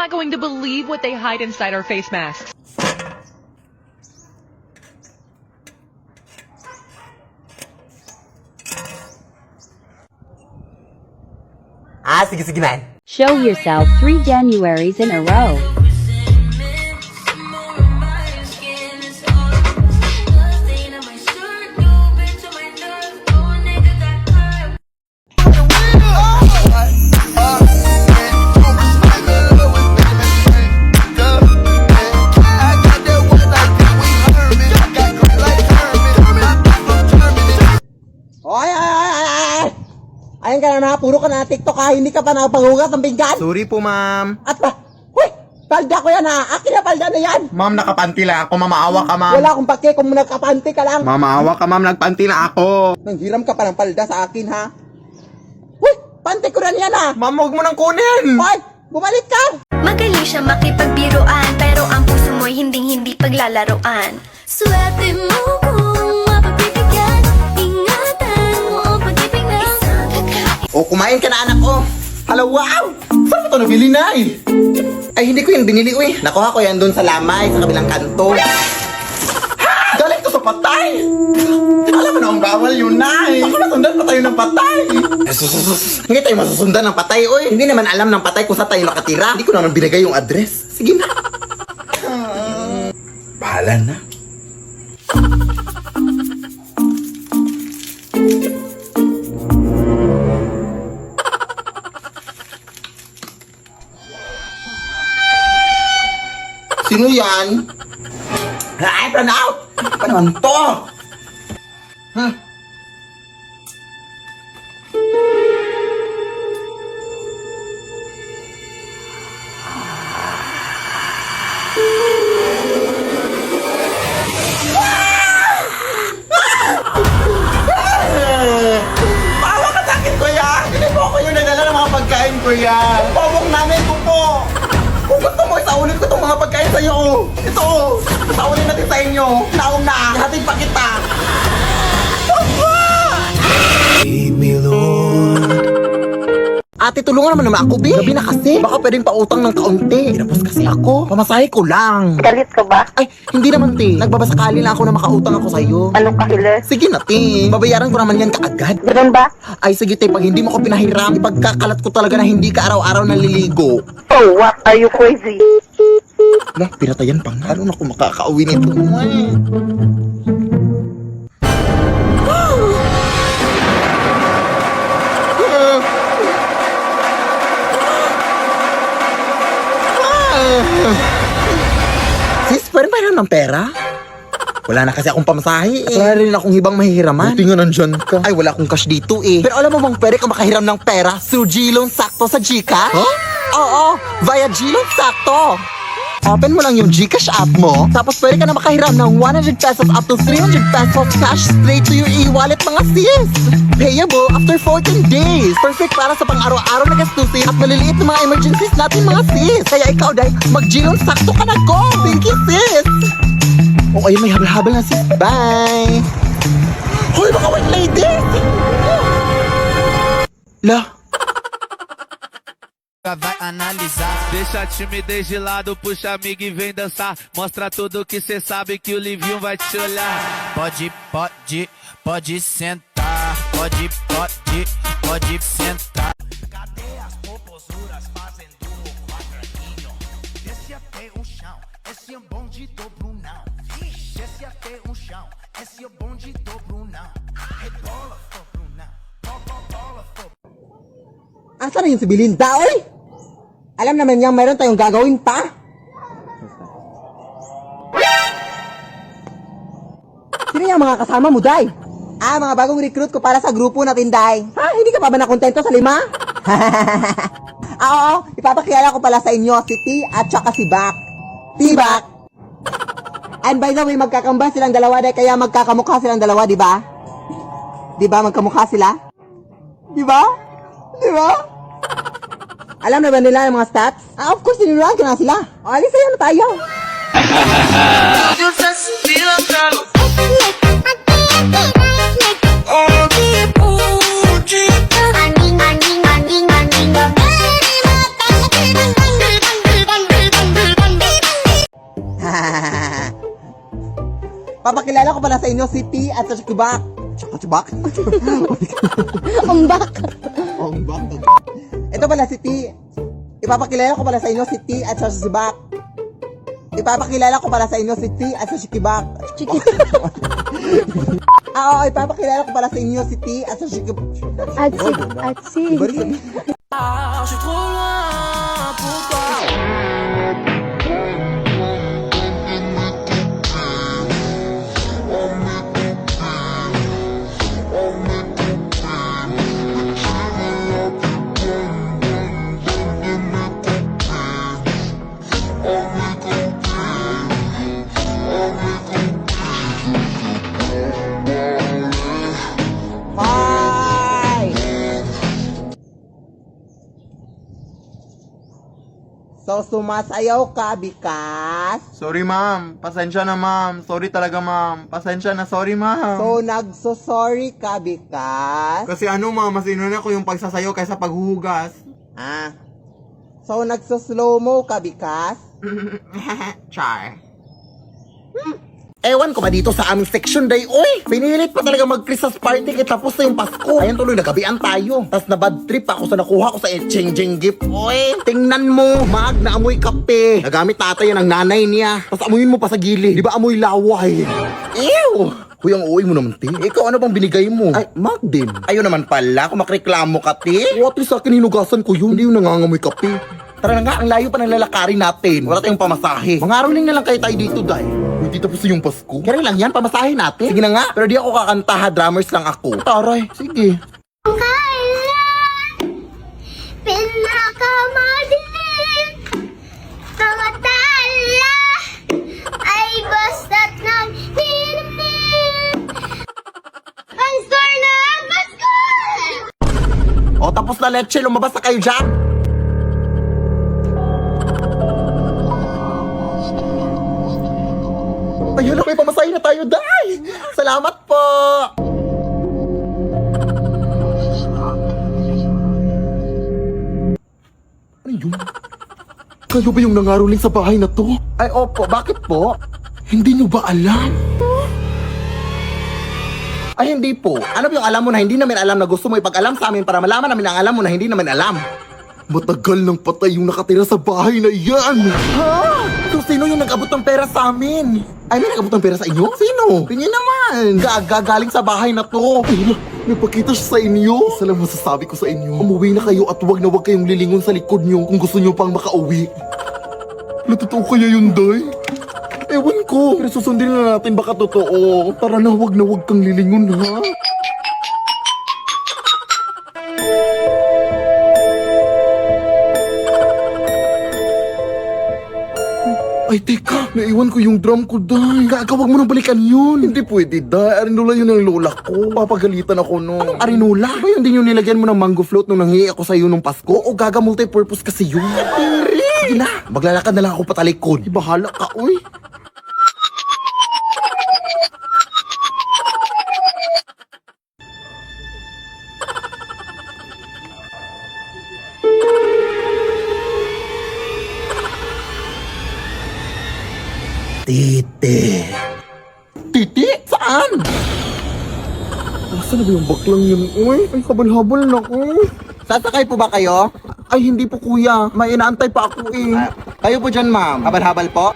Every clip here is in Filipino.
not going to believe what they hide inside our face masks. Sige man. Show yourself 3 Januaries in a row. Ayun ka na puro ka na TikTok ha, hindi ka pa nakapangugas ng pinggan. Sorry po, ma'am. At ba, huy, palda ko yan ha, akin na palda na yan. Ma'am, nakapanti lang ako. Mamaawa ka, ma'am. Wala akong pake kung nagkapanti ka lang. Mamaawa ka, ma'am. Nagpanti lang ako. Nanghiram ka pa ng palda sa akin ha. Huy, panty ko rin yan ha. Ma'am, huwag mo nang kunin. Hoy, bumalik ka. Magaling siya makipagbiruan, pero ang puso mo'y hindi plalaruan. Swerte mo kung mapagbibigyan, ingatan mo ang pag-ibig na isang kakain. O, kumain ka na, anak ko. Hala, wow! Saan mo ito nabili na eh? Ay, hindi ko yan binili, uy. Nakuha ko yan doon sa lamay, sa kabilang kanto. Galing to sa patay! Alam mo na, ang bawal yun na eh. Baka masundan pa tayo ng patay. Hindi tayo masusundan ng patay, uy. Hindi naman alam ng patay kung saan tayo nakatira. Hindi ko naman binigay yung address. Sige na. Bahala na. Sino yan? Ay, Pranaw! Ano naman to? Huh? Bawa ka sa akin, kuya! Hindi po ako yung nadala ng mga pagkain, kuya! Bobok namin po po! Kung gusto mo, isaulit ko itong mga pagkain sa'yo. Ito, isaulit natin sa inyo. Naong na, hatid pa kita. Lead me, Lord. Ate, tulungan naman ako, B. Gabi na kasi. Baka pwedeng pautang ng kaunti. Tinapos kasi ako. Pamasahe ko lang. Galit ka ba? Ay, hindi naman, te. Nagbabasakali lang ako na makautang ako sa'yo. Anong kahilas? Sige na, te. Babayaran ko naman yan kaagad. Ganun ba? Ay, sige, te. Pag hindi mo ko pinahiram, ipagkakalat ko talaga na hindi ka araw-araw naliligo. Oh, what? Are you crazy? Lah, pinatayan pa nga. Ano na kung makakauwi nito? Sis, pwede pa ng pera? Wala na kasi akong pamasahe eh. Wala rin akong hibang mahihiraman. Buti nga nandyan ka. Ay, wala akong cash dito eh. Pero alam mo bang pwede ka makahiram ng pera through G-Loan Sakto sa Gcash? Huh? Oo, via G-Loan Sakto. Open mo lang yung Gcash app mo, tapos pwede ka na makahiram ng 100 pesos up to 300 pesos cash straight to your e-wallet, mga sis. Payable after 14 days. Perfect para sa pang-araw-araw na gastusin at maliliit na mga emergencies natin, mga sis. Kaya ikaw, Day, mag-G-Loan Sakto ka na, go! Thank you, sis! O, ayun, may habal-habal na, sis. Bye! Hoy, mga white lady! La! Vai analisar. Deixa a timidez de lado, puxa amigo e vem dançar. Mostra tudo que cê sabe que o Livinho vai te olhar. Pode sentar. Pode sentar. Cadê as popozuras fazendo o quadradinho? Desce até o chão, esse é bonde do Brunão. Desce até o chão, esse é bonde do Brunão. Rebola, for Brunão. Bola, for. Asa na yung si Belinda, oy? Alam naman niyang mayroon tayong gagawin pa. Sino yung mga kasama mo, Day? Mga bagong recruit ko para sa grupo natin, Day. Hindi ka pa ba nakontento sa 5? Oo, ipapakilala ko pala sa inyo si T at saka si Bak. T-Bak. And by the way, magkakambal silang dalawa, Day, kaya magkakamukha silang dalawa, di ba? Di ba, magkamukha sila? Di ba? Di ba? Alam na ba nila yung mga stats? Of course, sinuruan ko na sila. Alis sa'yo na tayo. Papakilala ko pala sa inyo si T at sa Chibak. Chibak? Umbak. Ombak. Ito pala si T. Ipapakilala ko pala sa inyo si T at sa Chibak. Ipapakilala ko pala sa inyo si T at sa Chikibak. Oo, ipapakilala ko pala sa inyo si T at sa Chikibak. At si. So, sumasayaw ka, Bikas? Sorry, ma'am. Pasensya na, ma'am. Sorry talaga, ma'am. Pasensya na. Sorry, ma'am. So, nagso-sorry ka, Bikas? Kasi ano, ma'am, mas inuna ko yung pagsasayaw kaysa paghuhugas. Ah. So, nagso-slow-mo ka, Bikas? Char. Ewan ko ba dito sa aming section day, oy! Pinilit pa talaga mag-Christmas party kaya tapos na yung Pasko. Ayan tuloy, nagabian tayo. Tapos na bad trip ako sa nakuha ko sa exchanging gift, oy! Tingnan mo, mag na amoy kape. Nagamit natin yan ng nanay niya. Tapos amuyin mo pa sa gili. Di ba amoy laway? Ew! Huy, ang uwi mo naman, ti. Ikaw, ano bang binigay mo? Ay, mag din. Ayun naman pala, kung makreklamo ka, ti. What is sa akin, hinugasan ko yun. Hindi yung nangangamoy kape. Tara na nga, ang layo pa ng lalakarin natin. Wala tayong pamasahe. Mangaroling na lang kayo tayo dito, day. Hindi tapos yung Pasko. Kaya lang yan, pamasahe natin. Sige na nga, pero di ako kakanta ha, drummers lang ako. Taray, sige. Pinakamadilim mga tala ay basta't nagninimnim ang score na Pasko! O, tapos na leche, lumabas na kayo dyan. Ayun na, may pamasahe na tayo, day. Salamat po. Ano yun? Kayo ba yung nangaroling sa bahay na to? Ay, opo. Bakit po? Hindi nyo ba alam? Ay, hindi po. Ano ba yung alam mo na hindi namin alam na gusto mo ipag-alam sa amin para malaman namin ang alam mo na hindi namin alam? Matagal nang patay yung nakatira sa bahay na yan. Ha? So, sino yung nag-abot ng pera sa amin? Ay, may nag-abot ng pera sa inyo? Sino? Tingin naman. Galing sa bahay na to. Ay, may pakita siya sa inyo. Isa lang masasabi ko sa inyo. Umuwi na kayo at wag na wag kayong lilingon sa likod nyo kung gusto nyo pang makauwi. Natotoo kaya yun, day? Ewan ko. Pero susundin na natin baka totoo. Tara na wag kang lilingon, ha? Ay, teka, naiwan ko yung drum ko, day. Gagawag mo nang balikan yun. Hindi pwede, day. Arinola yun ang lola ko. Papagalitan ako no. Anong arinola? Ba yun din yung nilagyan mo ng mango float nung nanghihi ako sa'yo nung Pasko? O gaga multi-purpose kasi yun? Sige na, maglalakad na lang ako patalikod. Bahala ka, uy. Titi. Titi? Saan? Nasaan na ba yung baklang yun? Uy, ay habal-habal na ko. Sasakay po ba kayo? Ay, hindi po kuya. May inaantay pa ako eh. Kayo po dyan, ma'am. Habal-habal po?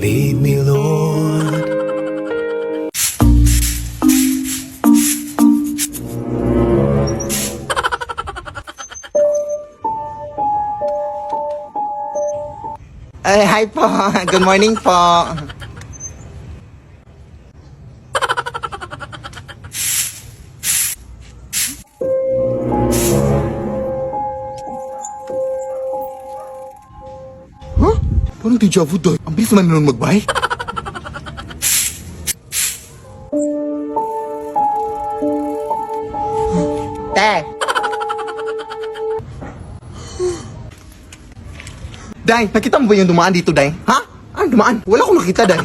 Lead me, Lord. Ay, hi po. Good morning po. Huh? Parang deja vu, day. Ang bilis naman nun mag-bike. Te! Day, nakita mo ba yung dumaan dito, Day? Ha? Ah, dumaan? Wala akong nakita, Day.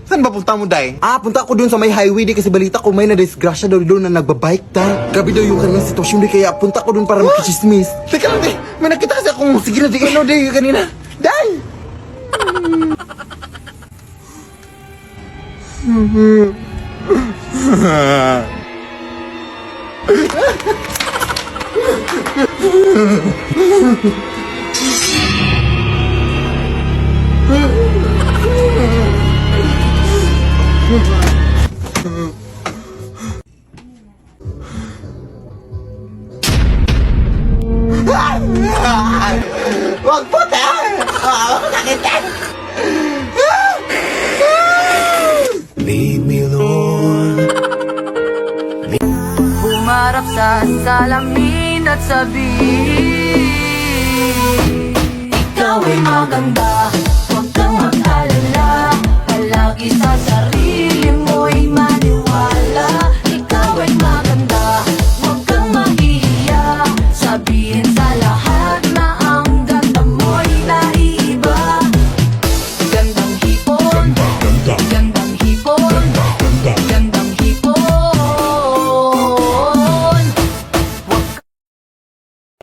Saan ba punta mo, Day? Ah, punta ako dun sa may highway, Day, kasi balita ko may na-disgrasya daw doon na nagbabike, Day. Grabe daw yung kanyang sitwasyon, Day, kaya punta ko dun para makichismis. Teka lang, Day. May nakita kasi akong, sige na, Day, ano, Day, kanina. Day! Wag po, Day! Makitin! Lead me, Lord. Humarap sa salamin at sabihin, ikaw ay maganda.